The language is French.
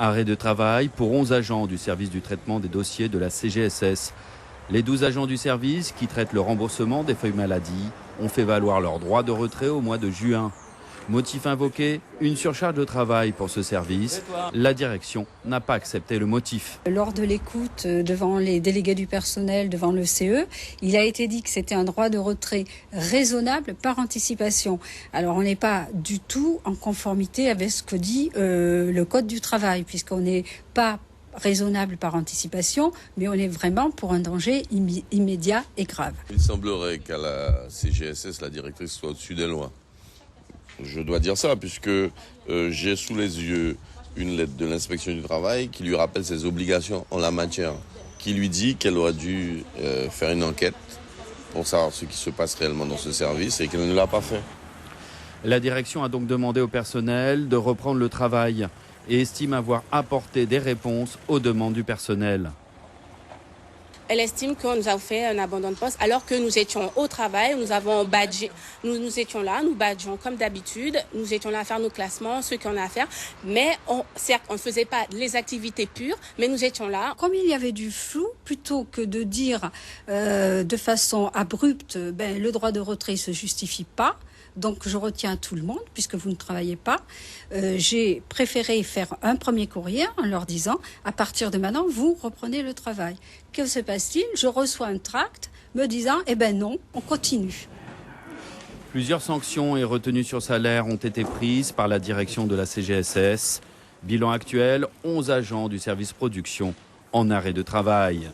Arrêt de travail pour 11 agents du service du traitement des dossiers de la CGSS. Les 12 agents du service qui traitent le remboursement des feuilles maladie ont fait valoir leur droit de retrait au mois de juin. Motif invoqué, une surcharge de travail pour ce service. La direction n'a pas accepté le motif. Lors de l'écoute devant les délégués du personnel, devant le CE, il a été dit que c'était un droit de retrait raisonnable par anticipation. Alors on n'est pas du tout en conformité avec ce que dit le Code du travail, puisqu'on n'est pas raisonnable par anticipation, mais on est vraiment pour un danger immédiat et grave. Il semblerait qu'à la CGSS, la directrice soit au-dessus des lois. Je dois dire ça puisque j'ai sous les yeux une lettre de l'inspection du travail qui lui rappelle ses obligations en la matière, qui lui dit qu'elle aurait dû faire une enquête pour savoir ce qui se passe réellement dans ce service et qu'elle ne l'a pas fait. La direction a donc demandé au personnel de reprendre le travail et estime avoir apporté des réponses aux demandes du personnel. Elle estime qu'on nous a fait un abandon de poste alors que nous étions au travail, nous avons badgé, nous étions là, nous badgeons comme d'habitude, nous étions là à faire nos classements, ce qu'on a à faire, mais certes on ne faisait pas les activités pures, mais nous étions là. Comme il y avait du flou, plutôt que de dire de façon abrupte, le droit de retrait ne se justifie pas, donc je retiens tout le monde puisque vous ne travaillez pas. J'ai préféré faire un premier courrier en leur disant à partir de maintenant vous reprenez le travail. Que se passe-t-il? Je reçois un tract me disant non, on continue. Plusieurs sanctions et retenues sur salaire ont été prises par la direction de la CGSS. Bilan actuel, 11 agents du service production en arrêt de travail.